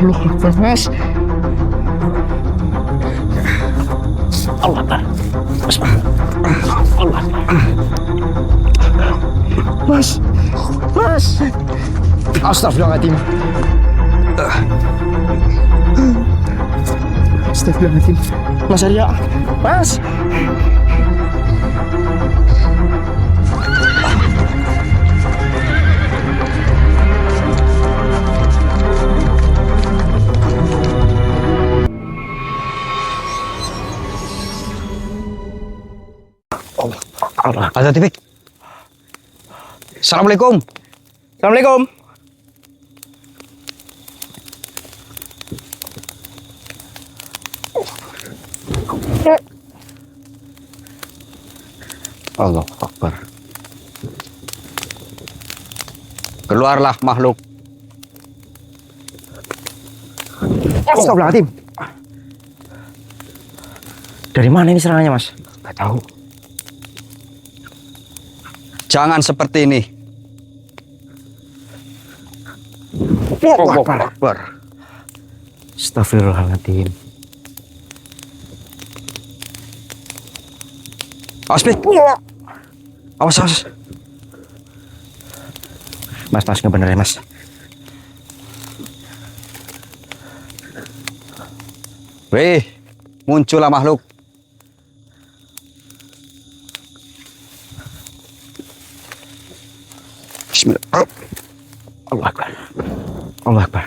Allah Akbar, Mas. Allah Akbar. Mas. Allah Akbar. Mas. Mas. Astagfirullahaladzim. Astagfirullahaladzim. Mas Arya. Mas. Allah. Ada TV. Assalamualaikum. Assalamualaikum. Allah Akbar. Keluarlah makhluk. Astagfirullahaladzim. Dari mana ini serangannya, Mas? Gak tahu. Jangan seperti ini. Allah Akbar. Astagfirullahaladzim. Awas, Pik. Awas, awas. Mas, nggak bener ya, Mas? Weh, muncullah makhluk. Bismillah. Allah Akbar. Allah Akbar.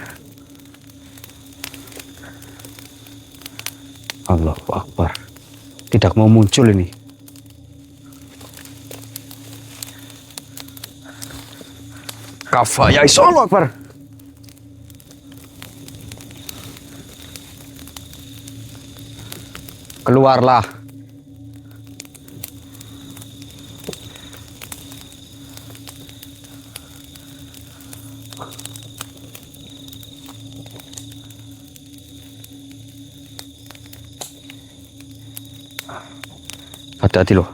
Allahu Akbar. Tidak mau muncul ini. Kafa ya iso. Allah Akbar. Keluarlah. Hati-hati loh.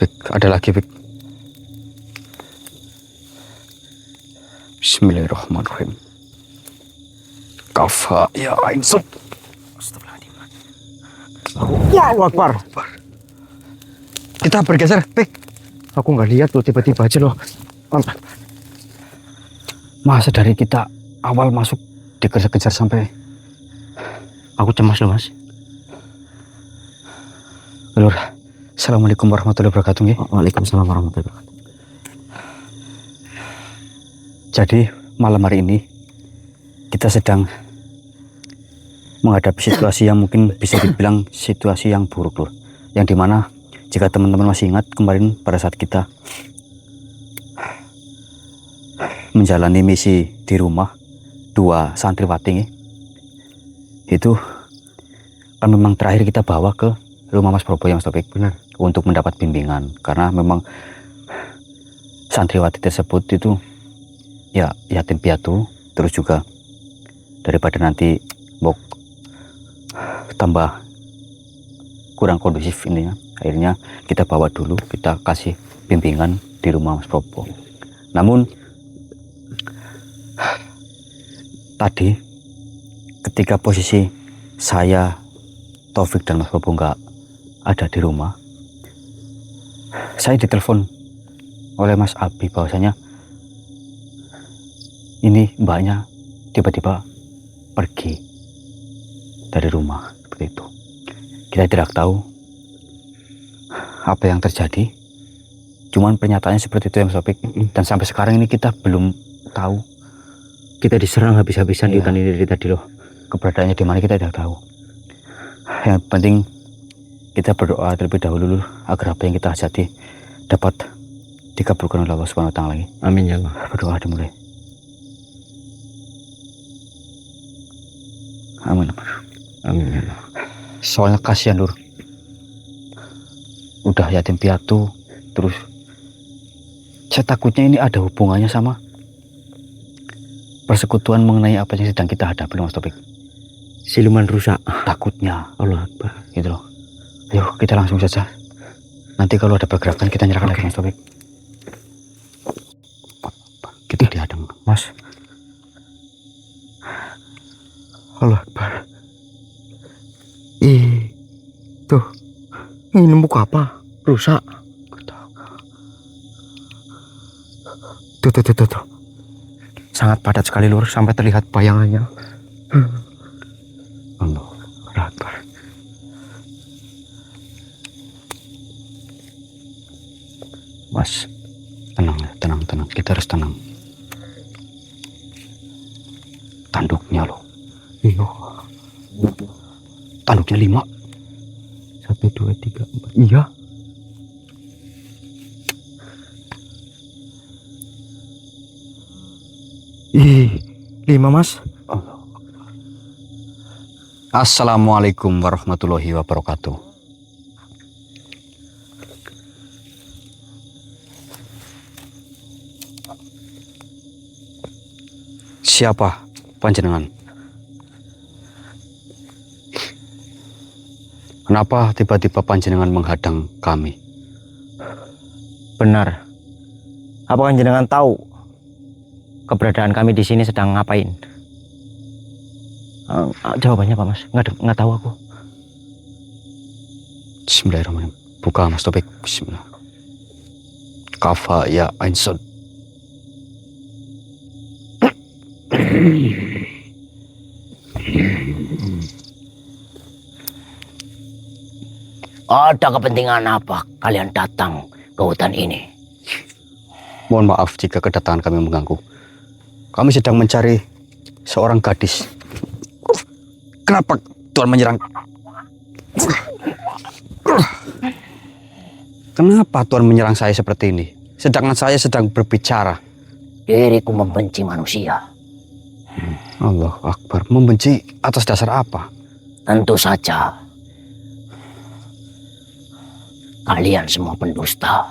Bik, ada lagi, Bik. Bismillahirrahmanirrahim. Kafa ya ain sud. Astagfirullahaladzim. Allah Akbar. Kita bergeser, Bik. Aku nggak lihat loh, tiba-tiba aja loh. Allah. Masa dari kita awal masuk dikejar-kejar sampai Aku cemas loh, Mas. Lur. Assalamualaikum warahmatullahi wabarakatuh. Waalaikumsalam warahmatullahi wabarakatuh. Jadi malam hari ini kita sedang menghadapi situasi yang mungkin bisa dibilang situasi yang buruk, Lur. Yang dimana jika teman-teman masih ingat kemarin pada saat kita menjalani misi di rumah 2 santriwati itu kan memang terakhir kita bawa ke rumah Mas Probo yang Topik, benar, untuk mendapat bimbingan karena memang santriwati tersebut itu ya yatim piatu, terus juga daripada nanti mau tambah kurang kondusif ini ya, akhirnya kita bawa dulu, kita kasih bimbingan di rumah Mas Probo. Namun tadi ketika posisi saya, Taufik dan Mas Probo nggak ada di rumah, saya ditelepon oleh Mas Abi bahwasanya ini mbaknya tiba-tiba pergi dari rumah seperti itu. Kita tidak tahu apa yang terjadi, cuman pernyataannya seperti itu ya Mas Taufik. Dan sampai sekarang ini kita belum tahu. Kita diserang habis-habisan di Iya. hutan ini dari tadi loh. Keberadaannya di mana kita tidak tahu. Yang penting kita berdoa terlebih dahulu agar apa yang kita hajati dapat dikabulkan oleh Allah Subhanahu wa taala lagi. Amin ya Allah. Berdoa dimulai. Amin. Amin ya Allah. Soalnya kasihan, Lur. Udah yatim piatu, terus saya takutnya ini ada hubungannya sama persekutuan mengenai apa yang sedang kita hadapi, Mas Topik. Siluman rusak. Takutnya, Allah Akbar. gitu loh. Ayo kita langsung saja. Nanti kalau ada pergerakan kita nyerahkan lagi, Mas Topik. Kita dihadang, Mas. Allah Akbar. Tuh. Ini buku apa? Rusak. Tuh. Sangat padat sekali Lur, sampai terlihat bayangannya. Allah Akbar. Mas, tenang ya, tenang. Kita harus tenang. Tanduknya loh. Iya. Tanduknya 5. 1, 2, 3, 4. Iya. Ih, 5 Mas. Assalamualaikum warahmatullahi wabarakatuh. Siapa panjenengan? Kenapa tiba-tiba panjenengan menghadang kami? Benar. Apakah jenengan tahu keberadaan kami di sini sedang ngapain? Jawabannya Pak Mas? Nggak tahu aku. Bismillahirrahmanirrahim. Buka Mas Topik. Bismillah. Kafa ya Ainsod. Ada kepentingan apa kalian datang ke hutan ini? Mohon maaf jika kedatangan kami mengganggu. Kami sedang mencari seorang gadis. Kenapa Tuhan menyerang? Kenapa Tuhan menyerang saya seperti ini? Sedangkan saya sedang berbicara. Diriku membenci manusia. Allah Akbar. Membenci atas dasar apa? Tentu saja kalian semua pendusta.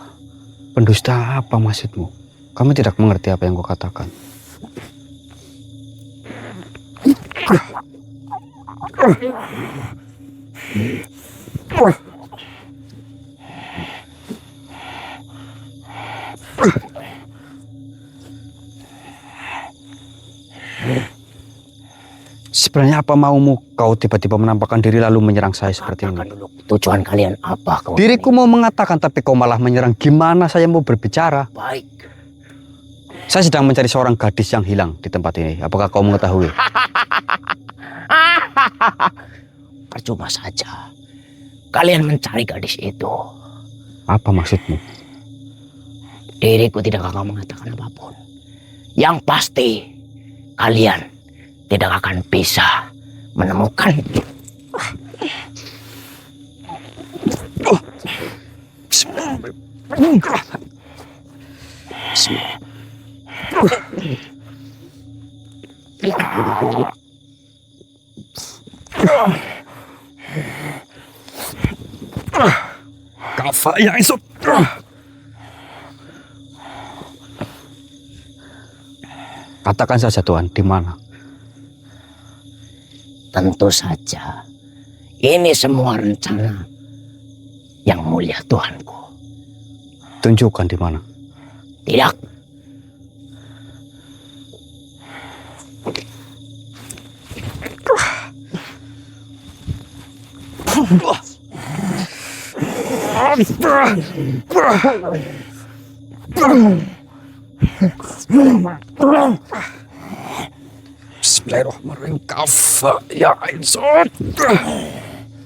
Pendusta apa maksudmu? Kami tidak mengerti apa yang kau katakan. Sebenarnya apa maumu kau tiba-tiba menampakkan diri lalu menyerang saya seperti ini? Katakan dulu tujuan kalian apa? Diriku mau mengatakan tapi kau malah menyerang. Gimana saya mau berbicara? Baik. Saya sedang mencari seorang gadis yang hilang di tempat ini. Apakah kau mengetahui? Percuma saja. Kalian mencari gadis itu. Apa maksudmu? Diriku tidak akan mengatakan apapun. Yang pasti kalian tidak akan bisa menemukan. Kafa ya esok. Katakan saja Tuhan, di mana? Tentu saja ini semua rencana yang mulia Tuhanku. Tunjukkan di mana. Tidak. Bismillahirrahmanirrahim. Kafa ya insot. Bismillahirrahmanirrahim.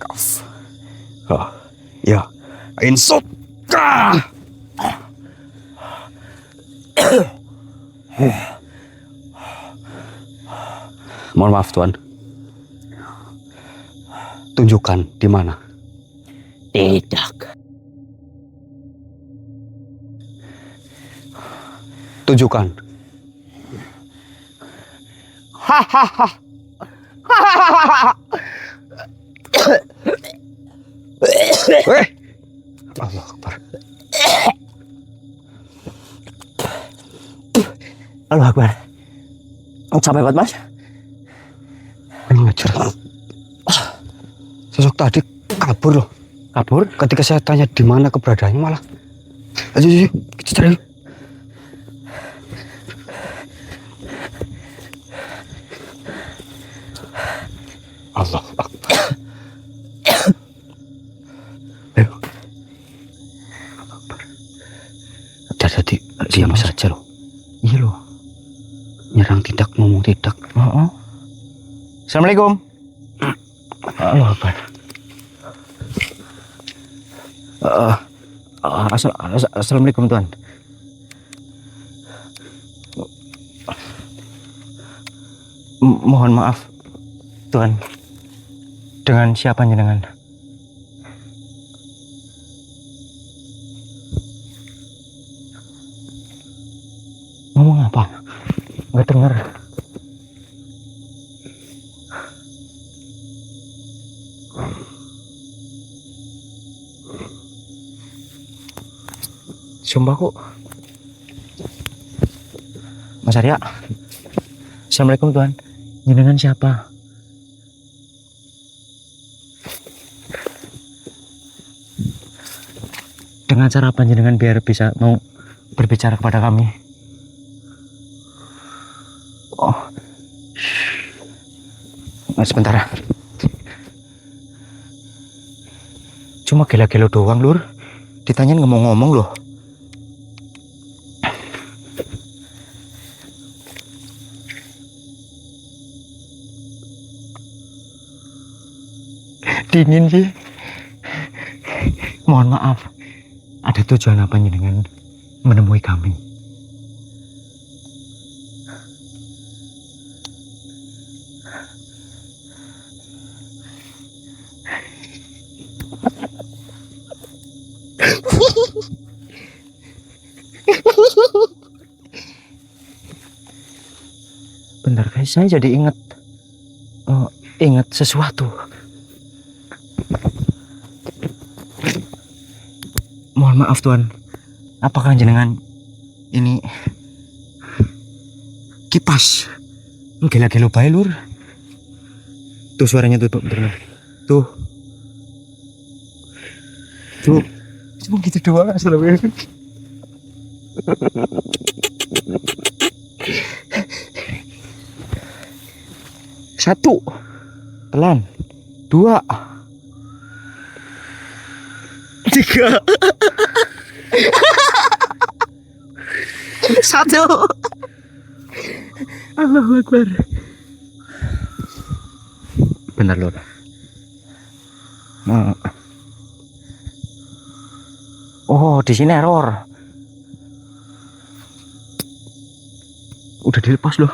Kaf. Ya, insot. Mohon maaf Tuan. Tunjukkan di mana. Tidak. Tunjukkan. Hahaha. Allah Akbar. Allah Akbar. Capek banget, Mas. Ini ngajar. Sosok tadi kabur loh. Kabur? Ketika saya tanya di mana keberadaannya malah. Ayo, kita cari. Allah Akbar. Ayo. Allah Akbar. Jadi diam saja loh. Iya loh. Nyerang tidak, ngomong tidak. Assalamualaikum. Allah Akbar. Assalamualaikum Tuan. Mohon maaf Tuan. Dengan siapa jenengan? Ngomong apa? Nggak dengar. Sumpah kok. Mas Arya. Assalamualaikum Tuan. Jenengan siapa? Dengan cara apa jenengan biar bisa mau berbicara kepada kami? Oh. Sebentar. Cuma gelo-gelo doang, Lur. Ditanyain ngomong-ngomong loh. Dingin sih. Mohon maaf. Ada tujuan apa dengan menemui kami? Bentar guys, saya jadi ingat sesuatu. Mohon maaf Tuan, apakah jenengan ini kipas? Gelo-gelo bae Lur. Tuh suaranya tuh, bener. Tuh. Cuma gitu doang asal. Satu, pelan. Dua, tiga. Satu. Allahu Akbar. Benar Lur. Oh, di sini error. Udah dilepas loh.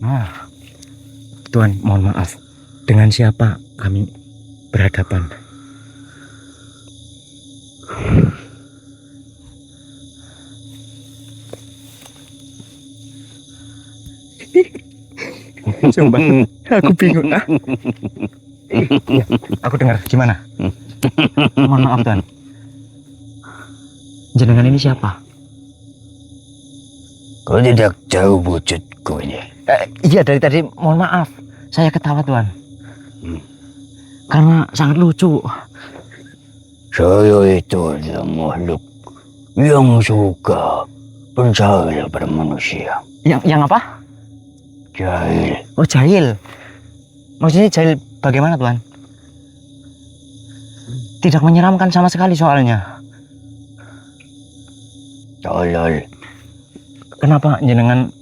Nah. Tuan, mohon maaf. Dengan siapa kami berhadapan? Sumpah, aku bingung. Aku dengar, gimana? Mohon maaf Tuan. Jenengan ini siapa? Kau tidak tahu wujudku ini. Iya, dari tadi mohon maaf. Saya ketawa Tuan. Karena sangat lucu. Saya itu adalah makhluk yang suka percaya pada manusia. Yang apa? Jahil. Oh, jahil. Maksudnya jahil bagaimana Tuan? Tidak menyeramkan sama sekali soalnya. Tolol. Kenapa jenengan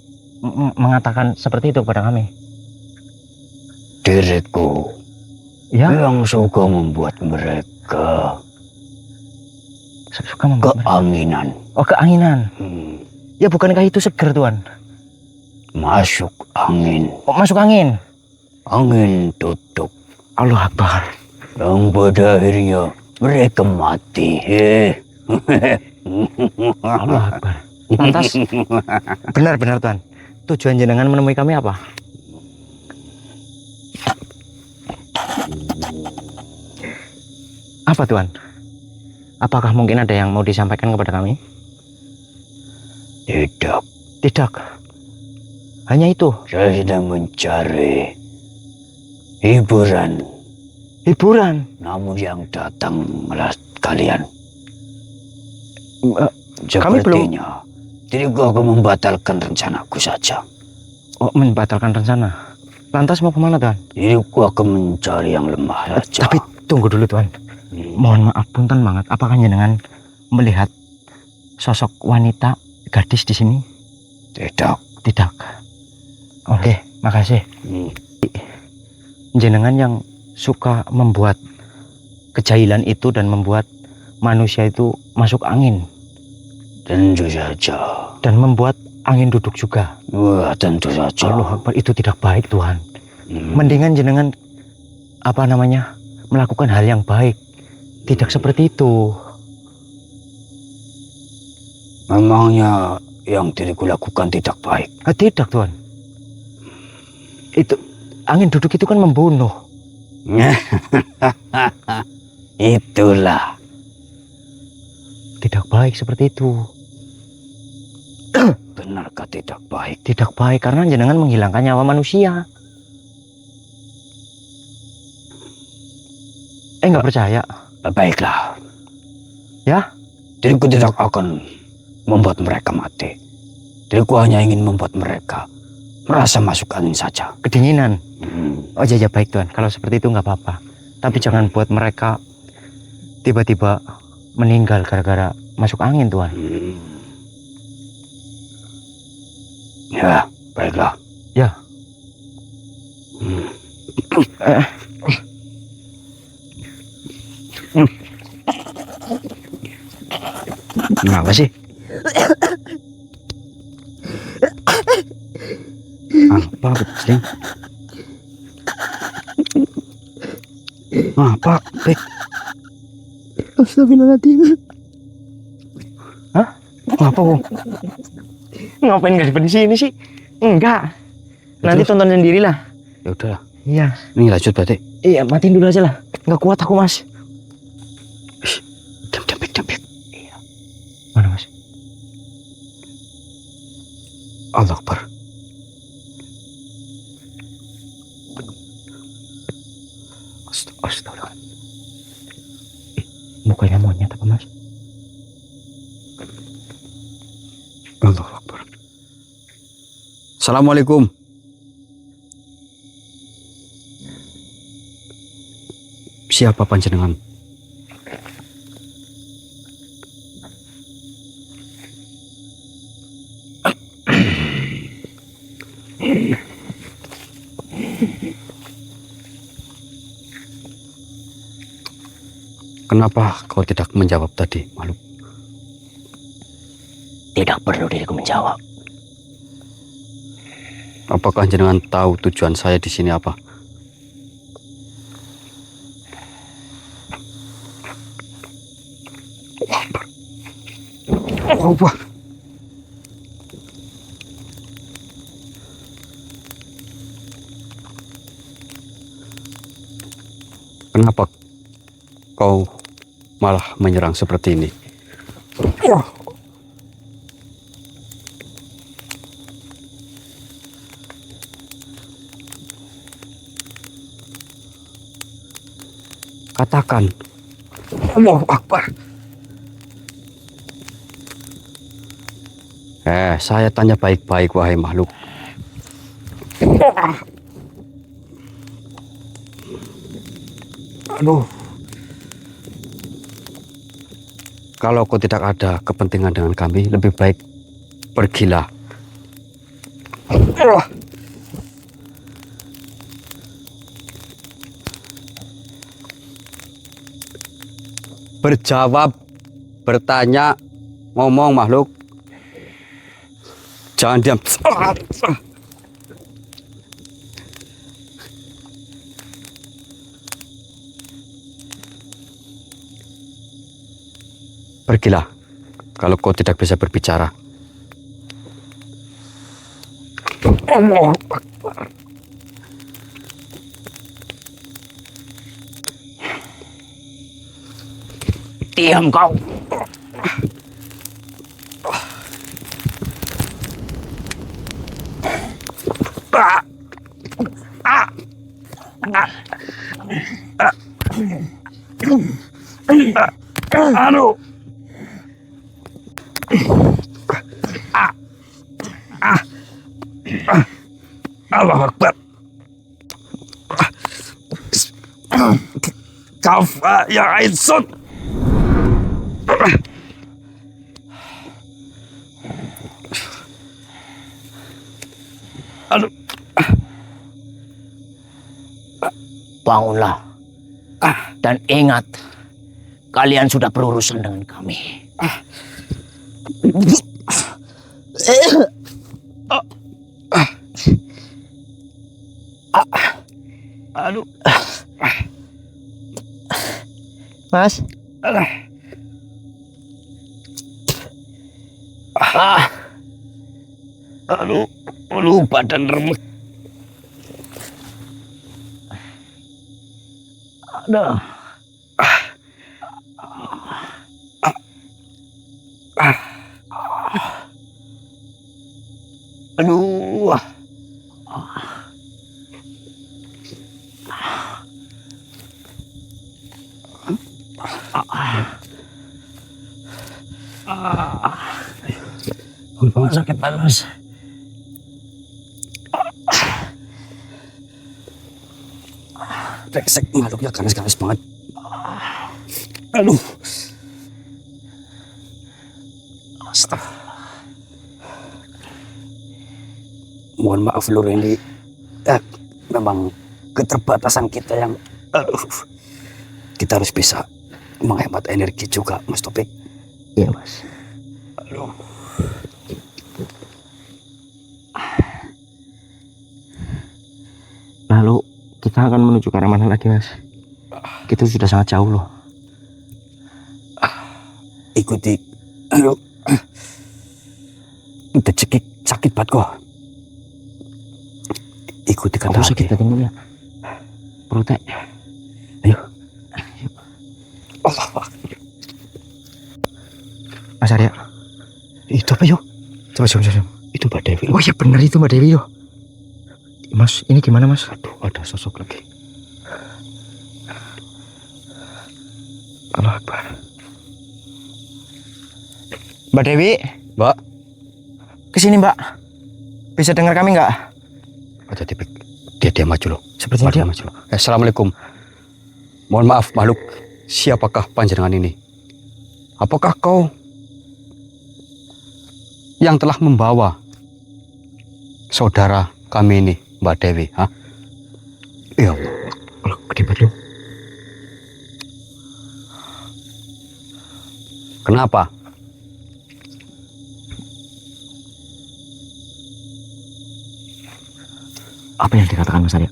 mengatakan seperti itu kepada kami? Diriku yang suka membuat mereka keanginan. Oh, keanginan. Ya bukankah itu seger Tuan? Masuk angin. Oh, masuk angin. Angin tutup. Allah Akbar. Yang pada akhirnya mereka mati. Allah Akbar. Lantas benar-benar Tuan. tujuan jenengan menemui kami apa? Apa Tuan? Apakah mungkin ada yang mau disampaikan kepada kami? Tidak, Tidak. Hanya itu. saya sedang mencari hiburan. Hiburan. Namun yang datang malah kalian. Kami belum. Sepertinya diriku akan membatalkan rencanaku saja. Oh, membatalkan rencana. Lantas mau kemana Tuan? Diriku akan mencari yang lemah saja. Tapi tunggu dulu Tuan. Mohon maaf punten banget. Apakah jenengan melihat sosok wanita gadis di sini? Tidak. Tidak. Oke, makasih. Jenengan yang suka membuat kejahilan itu dan membuat manusia itu masuk angin Tentu saja. dan membuat angin duduk juga. Wah, tentu saja. Allah Akbar, itu tidak baik Tuhan. Mendingan jenengan melakukan hal yang baik. Tidak seperti itu. Memangnya yang diriku lakukan tidak baik? Tidak Tuhan. Itu angin duduk itu kan membunuh. Itulah. Tidak baik seperti itu. Benarkah tidak baik? Tidak baik karena jenengan menghilangkan nyawa manusia. Nggak percaya? Baiklah. Ya? Diriku tidak akan membuat mereka mati. Diriku hanya ingin membuat mereka merasa masuk angin saja. Kedinginan. Oh ya baik Tuhan. Kalau seperti itu nggak apa-apa. Tapi jangan buat mereka tiba-tiba meninggal gara-gara masuk angin Tuhan. Ya, baiklah. Ya. Kenapa sih? Apa sih? Apa? Astagfirullahaladzim. Hah? Apa Bung? Ngapain nggak di sini sih? Enggak. Nanti tonton sendirilah. Ya udahlah. Iya. Ini lanjut berarti. Iya, matiin dulu aja lah. Nggak kuat aku Mas. Diam. Iya. Mana Mas? Allah Akbar. Astaga. Mukanya monyet apa Mas? Allah Akbar. Assalamualaikum. Siapa panjenengan? Kenapa kau tidak menjawab tadi, makhluk? Tidak perlu diriku menjawab. Apakah jenengan tahu tujuan saya di sini apa? Allah. Kenapa kau malah menyerang seperti ini? Katakan. Allahu Akbar. Saya tanya baik-baik, wahai makhluk. Aduh. Kalau kau tidak ada kepentingan dengan kami, lebih baik pergilah. Berjawab, bertanya, ngomong makhluk. Jangan diam. Pergilah kalau kau tidak bisa berbicara. Allah Akbar. Diam kau. Aduh. Allah Akbar. Kafa ya Ainsut. Aduh. Bangunlah. Dan ingat, kalian sudah berurusan dengan kami. Aduh. Mas. Aduh, badan remek. Aduh. Aduh. Sakit banget, Mas. Reksek makhluknya ganas-ganas banget. Aduh. Astaga. Mohon maaf Lur ini. Memang keterbatasan kita yang kita harus bisa menghemat energi juga, Mas Topik. Iya, Mas. Aduh. Lalu kita akan menuju ke arah mana lagi, Mas? Kita sudah sangat jauh loh. Ikuti. Aduh. Udah sakit banget kok. Ikuti kata Kamu sakit hati. tadi ya? Perutnya. Ayo. Allah. Mas Arya. Itu apa yo? Coba. Itu Mbak Dewi. Oh iya benar itu Mbak Dewi loh. Mas, ini gimana Mas? Aduh, ada sosok lagi. Allah Akbar. Mbak Dewi. Mbak. Kesini Mbak. Bisa dengar kami nggak? Ada tipik. Dia maju loh. Sepertinya dia maju loh. Assalamualaikum. Mohon maaf makhluk. Siapakah panjenengan ini? Apakah kau yang telah membawa saudara kami ini, Mbak Dewi? Hah? Ya Allah. Allah, gede banget loh. Kenapa? Apa yang dikatakan Mas Arya?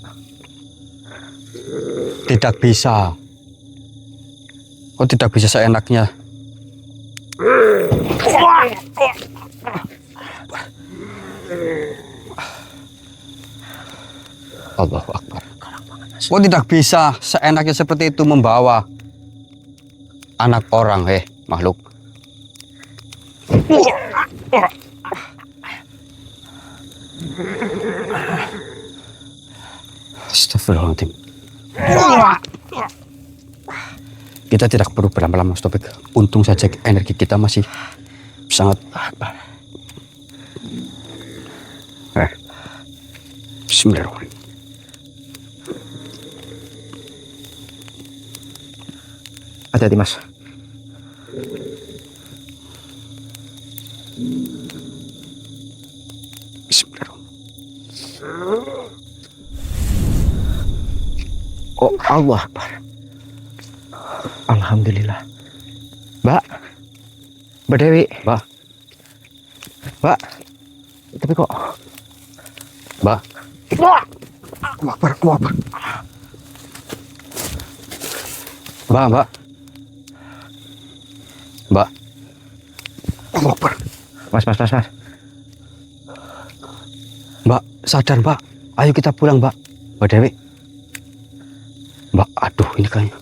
Tidak bisa. Kau tidak bisa seenaknya. Allahu Akbar. Kau tidak bisa seenaknya seperti itu membawa anak orang, makhluk. Astagfirullahaladzim. Kita tidak perlu berlama-lama, Topik. Untung saja energi kita masih sangat. Bismillahirrahmanirrahim. Hati-hati Mas. Bismillahirrahmanirrahim. Oh Allah Akbar. Alhamdulillah. Mbak. Mbak Dewi. Mbak. Mbak. Tapi kok. Mbak. Allah Akbar. Allah Akbar. Mbak. Mbak. Allah Akbar. Mas. Mbak, sadar Mbak. Ayo kita pulang Mbak. Mbak Dewi. Mbak, aduh ini kayaknya.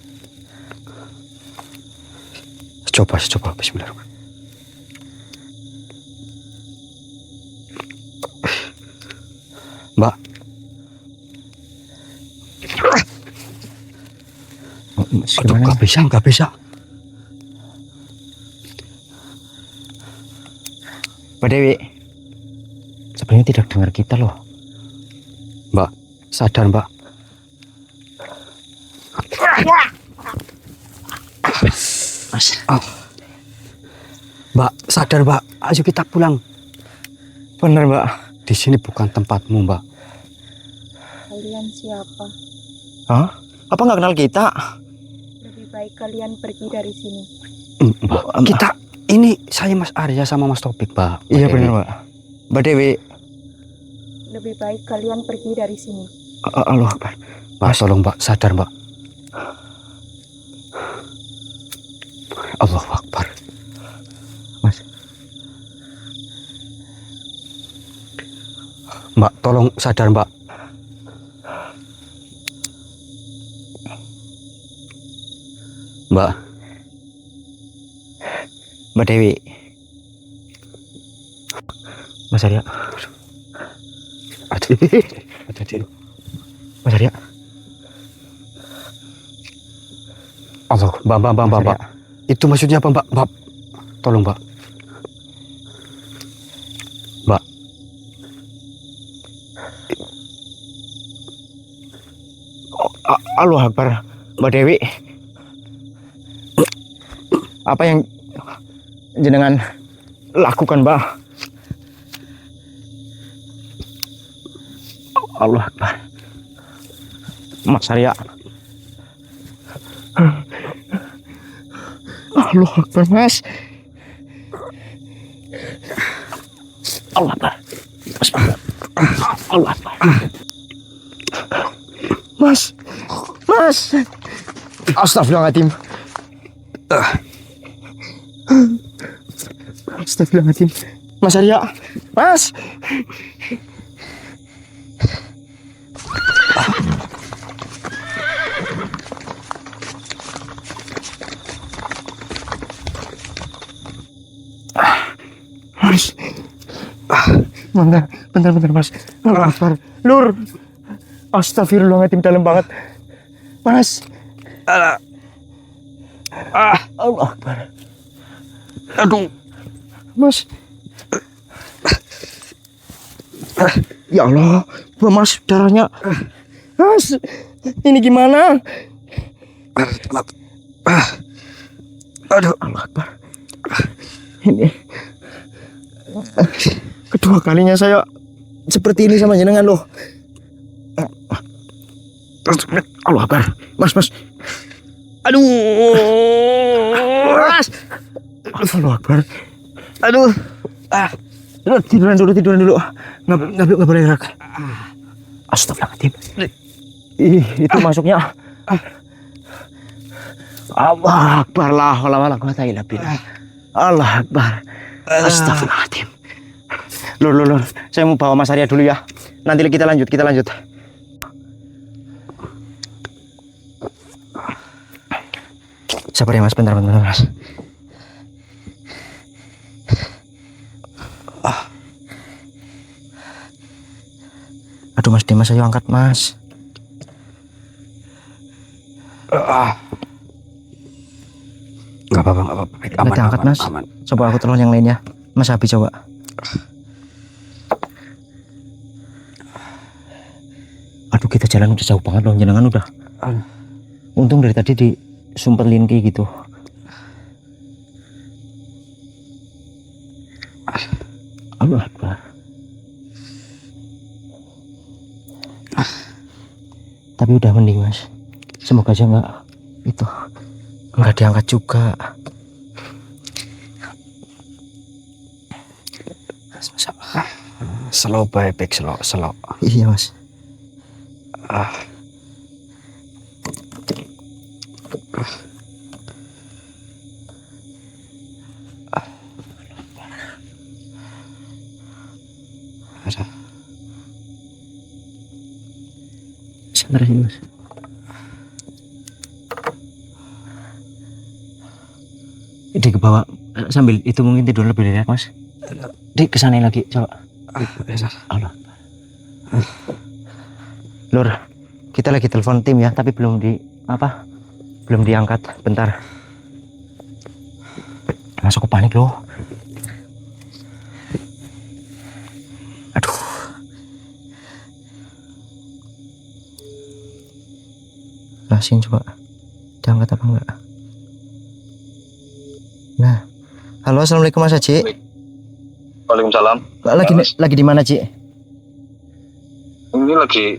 Coba. Bismillahirrahmanirrahim. Mbak. Aduh, nggak bisa. Mbak Dewi, sebenarnya tidak dengar kita loh. Mbak, sadar Mbak. Mas, Mbak, sadar Mbak. Ayo kita pulang. Bener Mbak. Di sini bukan tempatmu Mbak. Kalian siapa? Hah? Apa nggak kenal kita? Lebih baik kalian pergi dari sini. Mbak, kita ini saya Mas Arya sama Mas Topik Mbak. Iya Mbak bener Dewi. Mbak. Mbak Dewi. Lebih baik kalian pergi dari sini. Allah Akbar. Mbak, tolong Mbak, sadar Mbak. Allahu Akbar. Mas. Mbak, tolong sadar Mbak. Mbak, Mbak Dewi. Mas Arya. aduh. Mas Arya. Allah, Mbak. Itu maksudnya apa Mbak? Mbak, tolong Mbak. Mbak. Allah Akbar. Mbak Dewi. Apa yang jenengan lakukan Mbak? Allah Akbar. Mas Arya. Allah Akbar Mas. Allah Akbar. Mas, Allah Akbar. Mas. Astagfirullahaladzim. Astagfirullahaladzim. Mas Arya. Mas. Mas. Bentar Mas. Allah Akbar. Lur. Astagfirullahaladzim, dalam banget. Mas. Allah Akbar. Aduh. Mas. Ya Allah, Mas, darahnya. Mas, ini gimana? Aduh. Allah Akbar. Ini kedua kalinya saya seperti ini sama jenengan loh. Allah Akbar. Mas. Aduh. Mas. Allah Akbar. Aduh. Tiduran dulu. Nggak boleh gerak. Astagfirullahaladzim. Itu masuknya. Allah Akbar. La haula wala quwata illa billah. Allah Akbar. Astagfirullahaladzim. Lur. Saya mau bawa Mas Arya dulu ya. Nanti kita lanjut. Sabar ya Mas, bentar Mas. Aduh Mas Dimas, ayo angkat Mas. Nggak apa-apa. Nanti angkat Mas. Aman. Coba aku tolong yang lain ya. Mas Abi coba. Aduh, kita jalan udah jauh banget loh, jenengan udah. Untung dari tadi disumpelin kayak gitu. Allah Akbar. Tapi udah mending Mas. Semoga aja nggak diangkat juga. Slow baik, slow. Iya Mas. sebentar sini mas. Di ke bawah sambil itu mungkin tidur lebih nyenyak mas. Di kesana lagi coba. Allah. Lur, kita lagi telepon tim ya, tapi belum diangkat. Bentar. Masuk ke panik loh. Aduh. Rasin coba diangkat apa enggak? Nah, halo, assalamualaikum Mas Haji. Waalaikumsalam. Lagi di mana Ci? Ini lagi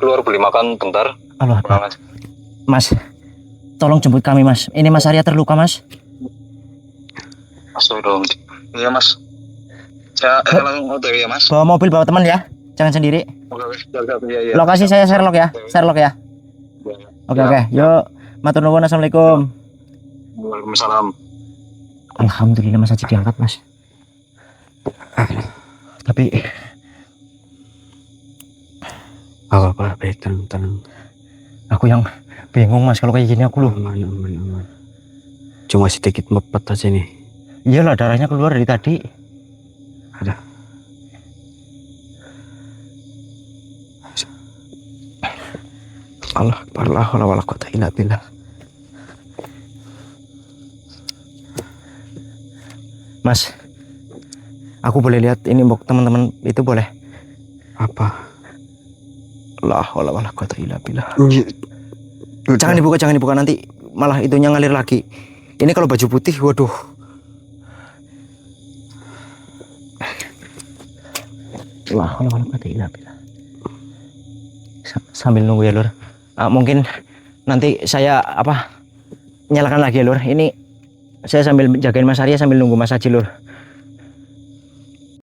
keluar beli makan bentar. Allah, Pulang aja. Mas, tolong jemput kami Mas. Ini Mas Arya terluka Mas. Mas dong. Iya Mas. Saya langsung OTW ya Mas. Bawa mobil, bawa teman ya, jangan sendiri. Oke, iya. Lokasi saya Sherlock ya, Sherlock ya. Oke. Yuk, matur nuwun, assalamualaikum. Waalaikumsalam. Alhamdulillah Mas Haji diangkat Mas. Tapi Apa baik, tenang. aku yang bingung Mas, kalau kayak gini aku loh. Aman. Cuma sedikit mepet aja nih. Iyalah, darahnya keluar dari tadi. Ada. Allah Akbar, la haula wala quwata illa billah. Mas, aku boleh lihat ini mbok teman-teman itu boleh? Apa? La haula wala quwata illa billah. Jangan dibuka nanti malah itunya ngalir lagi. Ini kalau baju putih, waduh. La haula wala quwata illa billah. Sambil nunggu ya Lur. Mungkin nanti saya nyalakan lagi ya Lur. Ini saya sambil jagain Mas Arya sambil nunggu Mas Haji Lur.